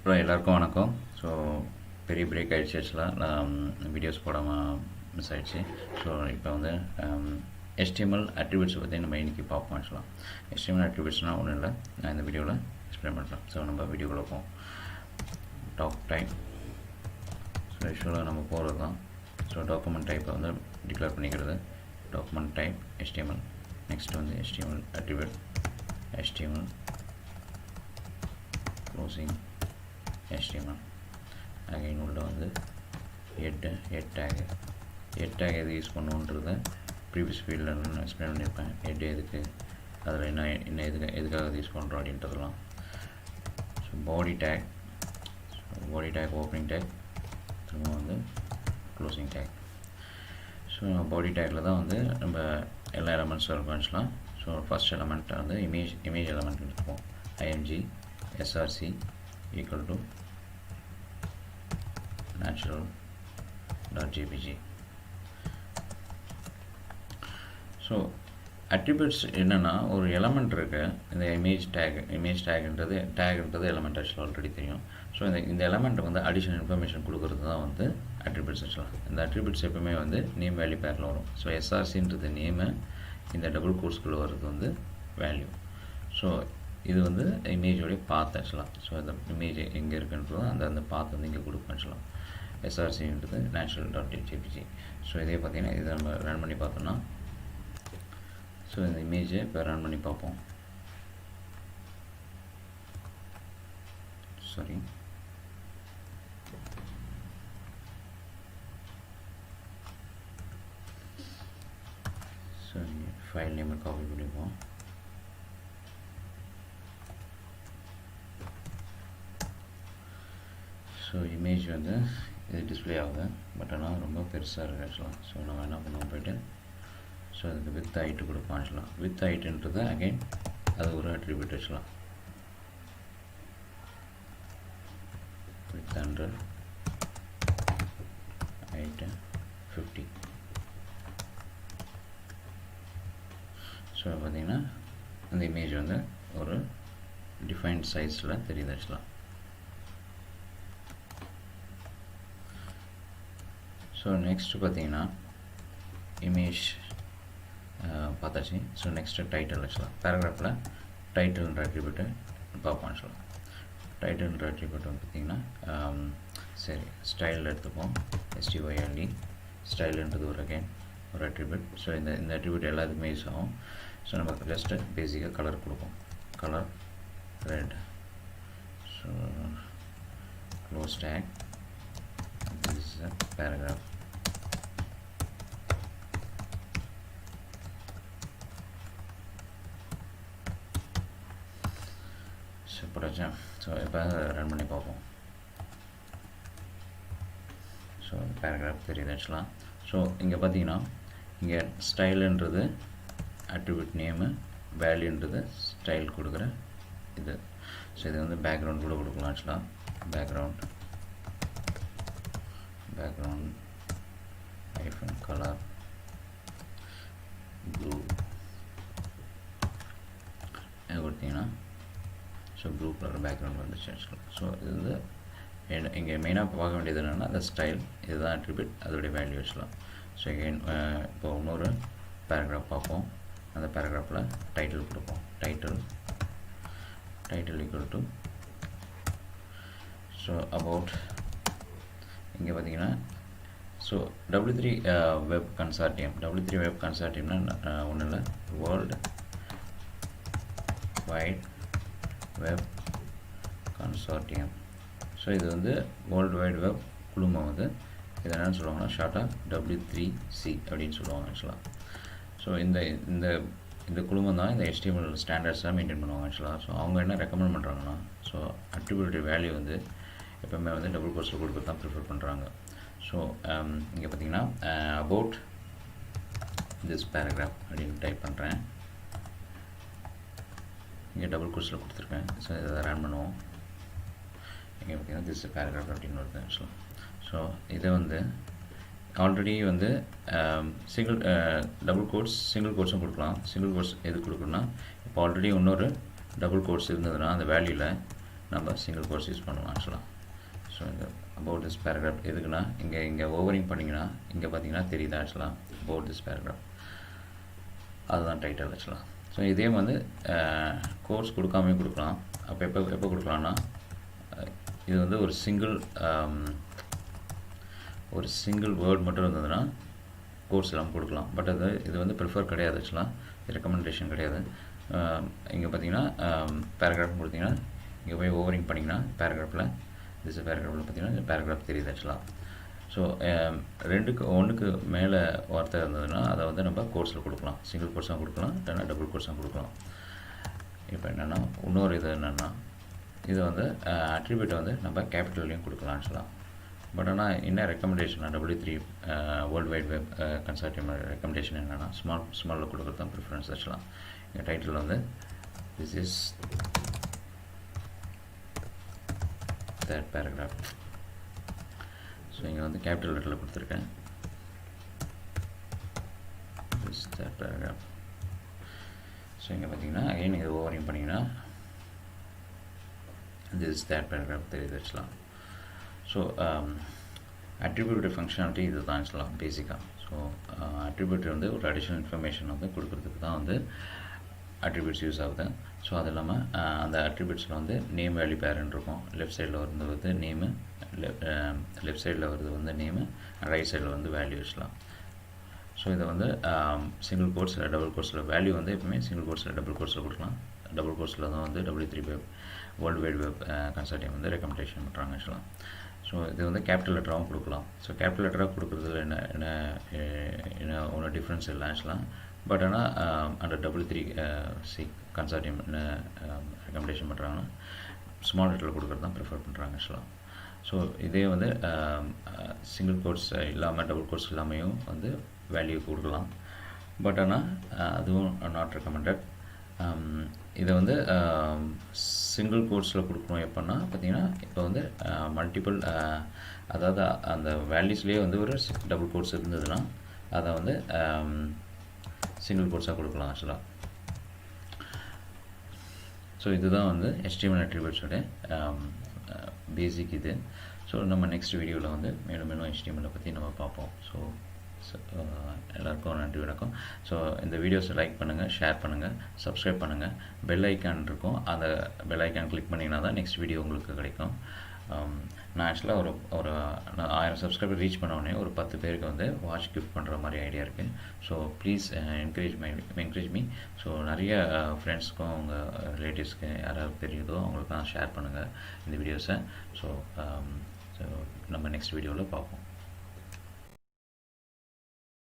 அப்புறம் எல்லாருக்கும் வணக்கம். ஸோ பெரிய பிரேக் ஆகிடுச்சு. ஆக்சுவலாக நான் வீடியோஸ் போடாமல் மிஸ் ஆகிடுச்சு. ஸோ இப்போ வந்து HTML அட்ரிபியூட்ஸை பற்றி நம்ம இன்றைக்கி பார்ப்போம். ஆக்சுவலாக HTML அட்ரிபியூட்ஸ்னால் ஒன்றும் இல்லை, நான் இந்த வீடியோவில் எக்ஸ்பிளைன் பண்ணுறேன். ஸோ நம்ம வீடியோக்குள்ளே போவோம். Talk type. ஸோ ஆக்சுவலாக நம்ம போகிறது தான். ஸோ டாக்குமெண்ட் டைப்பை வந்து டிக்ளேர் பண்ணிக்கிறது. Document type HTML. நெக்ஸ்ட் வந்து HTML attribute HTML closing HTML. Again உள்ள வந்து ஹெட் டேக் எது யூஸ் பண்ணுவோன்றதை ப்ரீவியஸ் ஃபீல்டில் நான் எக்ஸ்பிளைன் பண்ணியிருப்பேன். ஹெட் எதுக்கு, அதில் என்ன எதுக்காக அது யூஸ் பண்ணுறோம் அப்படின்றதெல்லாம். So body take opening take, திரும்ப வந்து closing take. So body tackle தான் வந்து நம்ம எல்லா எலமெண்ட்ஸும் இருக்கும் ஆக்சுவலாக. ஸோ ஃபஸ்ட் எலமெண்ட்டை வந்து இமேஜ் எலமெண்ட் எடுத்துப்போம். img src equal to natural.jpg. So attributes என்னென்னா, ஒரு எலமெண்ட் இருக்குது. இந்த இமேஜ் டேக்ன்றது எலமெண்ட் ஆக்சுவலாக ஆல்ரெடி தெரியும். ஸோ இந்த எலமெண்ட்டை வந்து அடிஷனல் இன்ஃபர்மேஷன் கொடுக்குறது தான் வந்து அட்ரிபியூட்ஸ் ஆக்சுவலாக. இந்த அட்ரிபியூட்ஸ் எப்பவுமே வந்து நேம் வேல்யூ பேரில் வரும். ஸோ எஸ்ஆர்சின்றது நேமு, இந்த டபுள் கோர்ஸ்குள்ளே வர்றது வந்து வேல்யூ. ஸோ இது வந்து இமேஜோடைய பாத் ஆக்சுவலாக. ஸோ இந்த இமேஜ் எங்கே இருக்குன்றதோ அந்த பாத் வந்து இங்கே கொடுப்போம் ஆக்சுவலாக. எஸ்ஆர்சின்றது natural.jpg. ஸோ இதே பார்த்தீங்கன்னா இதை நம்ம ரன் பண்ணி பார்த்தோம்னா, ஸோ இந்த இமேஜை இப்போ ரன் பண்ணி பார்ப்போம். சாரி, சரி, ஃபைல் நேமை காப்பி பண்ணிப்போம். ஸோ இமேஜ் வந்து இது டிஸ்பிளே ஆகுது, பட் ஆனால் ரொம்ப பெருசாக இருக்குது ஆக்சுவலாக. ஸோ நம்ம என்ன பண்ணுவோம், போய்ட்டு ஸோ அதுக்கு வித் ஹைட்டு கொடுப்போம் ஆக்சுவலாக. வித் ஹைட்டுன்றது அகைன் அது ஒரு அட்ரிபியூட் ஆக்சுவலாக. With 100, height 50. ஸோ பார்த்தீங்கன்னா இந்த இமேஜ் வந்து ஒரு டிஃபைன்ட் சைஸில் தெரியுது ஆக்சுவலாக. ஸோ நெக்ஸ்ட்டு பார்த்தீங்கன்னா இமேஜ் பார்த்தாச்சு. ஸோ நெக்ஸ்ட்டு டைட்டில் ஆக்சுவலாக. பேராகிராஃபில் டைட்டில்ன்ற அட்ரிபியூட்டு பார்ப்போம் ஆக்சுவலாக. டைட்டில்ன்ற அட்ரிபியூட் வந்து பார்த்திங்கன்னா சரி, ஸ்டைல் எடுத்துப்போம். STYLE ஸ்டைலுன்றது ஒரு ஒரு அட்ரிபியூட். ஸோ இந்த அட்ரிபியூட் எல்லாத்துக்குமே யூஸ் ஆகும். ஸோ நம்ம ஜஸ்ட்டு பேசிக்காக கலர் கொடுப்போம். Colour red. So close tag, this is a paragraph. சூப்பராச்சா. ஸோ இப்போ ரன் பண்ணி பார்ப்போம். ஸோ பேராகிராஃப் தெரியுது ஆக்சுவலாக. ஸோ இங்கே பார்த்தீங்கன்னா இங்கே ஸ்டைலுன்றது அட்ரிபியூட் நேமு, வேல்யூன்றது ஸ்டைல் கொடுக்குற இது. ஸோ இது வந்து பேக்ரவுண்ட் கூட கொடுக்கலாம் ஆக்சுவலாக. பேக்ரவுண்ட் color blue கொடுத்தீங்கன்னா ஸோ ப்ளூ கலர் பேக்ரவுண்ட் வந்துச்சு ஆக்சுவலாக. ஸோ இது வந்து இங்கே மெயினாக பார்க்க வேண்டியது என்னென்னா அந்த ஸ்டைல், இதுதான் அட்ரிபியூட், அதோடைய வேல்யூ ஆக்சுவலாக. ஸோ எகைன் இப்போ இன்னொரு பேராகிராஃப் பார்ப்போம். அந்த பேராகிராஃபில் டைட்டில் கொடுப்போம். Title equal to so about. இங்கே பார்த்தீங்கன்னா so W3 web consortium. W3 web கன்சார்டியம்னா ஒன்றும் இல்லை, world wide web consortium. So இது வந்து வேர்ல்டு வைட் வெப் குழுமம் வந்து இது என்னென்னு சொல்லுவாங்கன்னா ஷார்ட்டாக W3C அப்படின்னு சொல்லுவாங்க ஆக்சுவலாக. ஸோ இந்த குழுமம் தான் இந்த HTML ஸ்டாண்டர்ட்ஸாக மெயின்டைன் பண்ணுவாங்க ஆக்சுவலாக. ஸோ அவங்க என்ன ரெக்கமெண்ட் பண்ணுறாங்கன்னா, ஸோ அட்ரிபியூட் வேல்யூ வந்து எப்போவுமே வந்து டபுள் கோர்ஸில் கொடுக்க தான் ப்ரிஃபர் பண்ணுறாங்க. ஸோ இங்கே பார்த்தீங்கன்னா அபவுட் திஸ் பேராகிராஃப் அப்படின்னு டைப் பண்ணுறேன். இங்கே டபுள் கோர்ஸில் கொடுத்துருக்கேன். ஸோ இதை ரன் பண்ணுவோம். இங்கே பார்த்தீங்கன்னா திஸ் பேராகிராஃப் அப்படின்னு வருது ஆக்சுவலாக. ஸோ இதை வந்து ஆல்ரெடி வந்து டபுள் கோட்ஸ் சிங்கிள் கோட்ஸும் கொடுக்கலாம். சிங்கிள் கோட்ஸ் எது கொடுக்கணும்னா, இப்போ ஆல்ரெடி இன்னொரு டபுள் கோட்ஸ் இருந்ததுன்னா அந்த வேல்யூவில் நம்ம சிங்கிள் கோர்ஸ் யூஸ் பண்ணலாம் ஆக்சுவலாக. ஸோ இந்த அபவுட் திஸ் பேராகிராஃப் எதுக்குன்னா இங்கே ஓவரிங் பண்ணிங்கன்னா இங்கே பார்த்தீங்கன்னா தெரியுது ஆக்சுவலாக அபவுட் திஸ் பேராகிராஃப், அதுதான் டைட்டில் ஆக்சுவலாக. ஸோ இதே வந்து கோர்ஸ் கொடுக்காமே கொடுக்கலாம். அப்போ எப்போ கொடுக்கலான்னா இது வந்து ஒரு சிங்கிள் வேர்ட் மட்டும் இருந்ததுன்னா கோர்ஸ் எல்லாம் கொடுக்கலாம். பட் இது வந்து ப்ரிஃபர் கிடையாது ஆக்சுவலாக, ரெக்கமெண்டேஷன் கிடையாது. இங்கே பார்த்தீங்கன்னா பேராகிராஃப் கொடுத்தீங்கன்னா இங்கே போய் ஓவரிங் பண்ணிங்கன்னா பேராகிராஃபில் பேராகிராஃபில் பார்த்தீங்கன்னா இந்த பேராகிராஃப் தெரியுது ஆக்சுவலாக. ஸோ ஒன்றுக்கு மேலே வார்த்தை இருந்ததுன்னா அதை வந்து நம்ம கோர்ஸில் கொடுக்கலாம், சிங்கிள் கோர்ஸாக கொடுக்கலாம், இல்லைன்னா டபுள் கோர்ஸாக கொடுக்கலாம். இப்போ என்னென்னா இன்னொரு இது என்னென்னா இது வந்து அட்ரிபியூட்டை வந்து நம்ம கேபிட்டல்லையும் கொடுக்கலாம் ஆக்சுவலாக. பட் ஆனால் என்ன recommendation W3 world wide web consortium recommendation என்னென்னா ஸ்மாலில் கொடுக்குறது தான் ப்ரிஃபரன்ஸ் ஆக்சுவலாக. எங்கள் டைட்டில் வந்து this is third paragraph. So இங்கே வந்து கேபிட்டல் லெட்டரில் கொடுத்துருக்கேன், திஸ் தேர்ட் பேராகிராஃப். ஸோ இங்கே பார்த்தீங்கன்னா அகைன் இது ஓவரிங் பண்ணிங்கன்னா திஸ் தேர்ட் பேராகிராஃப் தெரியுது ஆக்சுவலாக. ஸோ அட்ரிபியூட்டட் ஃபங்க்ஷனாலிட்டி இது தான் ஆக்சுவலாக பேசிக்காக. ஸோ அட்ரிபியூட் வந்து ஒரு அடிஷ்னல் இன்ஃபர்மேஷன் வந்து கொடுக்குறதுக்கு தான் வந்து அட்ரிபியூட்ஸ் யூஸ் ஆகுது. ஸோ அது இல்லாமல் அந்த அட்ரிபியூட்ஸில் வந்து நேம் வேல்யூ பேரண்ட் இருக்கும். லெஃப்ட் சைடில் வந்து நேமு, லெஃப்ட் சைடில் வருது வந்து நேமு, ரைட் சைடில் வந்து வேல்யூ வச்சுலாம். ஸோ இதை வந்து சிங்கிள் கோர்ஸில் டபுள் கோர்ஸில் வேல்யூ வந்து எப்பவுமே சிங்கிள் கோர்ஸில் டபுள் கோர்ஸில் கொடுக்கலாம். டபுள் கோர்ஸில் தான் வந்து W3 web world wide web consortium வந்து ரெக்கமெண்டேஷன் பண்ணுறாங்க ஆக்சுவலாக. ஸோ இது வந்து கேபிட்டல் லெட்டராகவும் கொடுக்கலாம். ஸோ கேபிட்டல் லெட்டராக கொடுக்குறதுல என்ன ஒன்றும் டிஃப்ரென்ஸ் இல்லை ஆக்சுவலாக. பட் ஆனால் அந்த W3C கன்சார்டியம் என்ன ரெக்கமெண்டேஷன் பண்ணுறாங்கன்னா ஸ்மால் லெட்டரில் கொடுக்குறது தான் ப்ரிஃபர் பண்ணுறாங்க ஆக்சுவலாக. ஸோ இதே வந்து சிங்கிள் கோர்ஸ் இல்லாமல் டபுள் கோர்ஸ் இல்லாமையும் வந்து வேல்யூ கொடுக்கலாம். பட் ஆனால் அதுவும் நாட் ரெக்கமெண்டட். இதை வந்து சிங்கிள் கோர்ஸில் கொடுக்கணும் எப்போன்னா பார்த்தீங்கன்னா இப்போ வந்து மல்டிபிள் அதாவது அந்த வேல்யூஸ்லேயே வந்து ஒரு டபுள் கோர்ஸ் இருந்ததுன்னா அதை வந்து சிங்கிள் கோர்ஸாக கொடுக்கலாம் ஆக்சுவலாக. ஸோ இதுதான் வந்து HTML அட்ரிபியூட்ஸோட பேசிக் இது. ஸோ நம்ம நெக்ஸ்ட் வீடியோவில் வந்து மேலும் HTML பற்றி நம்ம பார்ப்போம். ஸோ எல்லாருக்கும் நன்றி, வணக்கம். ஸோ இந்த வீடியோஸை லைக் பண்ணுங்கள், ஷேர் பண்ணுங்கள், சப்ஸ்கிரைப் பண்ணுங்கள். பெல் ஐக்கான் இருக்கும், அந்த பெல் ஐக்கான் கிளிக் பண்ணிங்கன்னா தான் நெக்ஸ்ட் வீடியோ உங்களுக்கு கிடைக்கும். நான் ஆக்சுவலாக நான் 1000 சப்ஸ்கிரைபர் ரீச் பண்ண ஒரு 10 பேருக்கு வந்து வாட்ச் கிஃப்ட் பண்ணுற மாதிரி ஐடியா இருக்குது. So please encourage me. So நிறைய ஃப்ரெண்ட்ஸ்க்கும் உங்கள் ரிலேட்டிவ்ஸ்க்கு யாராவது தெரியுதோ அவங்களுக்கெல்லாம் ஷேர் பண்ணுங்கள் இந்த வீடியோஸை. ஸோ நம்ம நெக்ஸ்ட் வீடியோவில் பார்ப்போம்.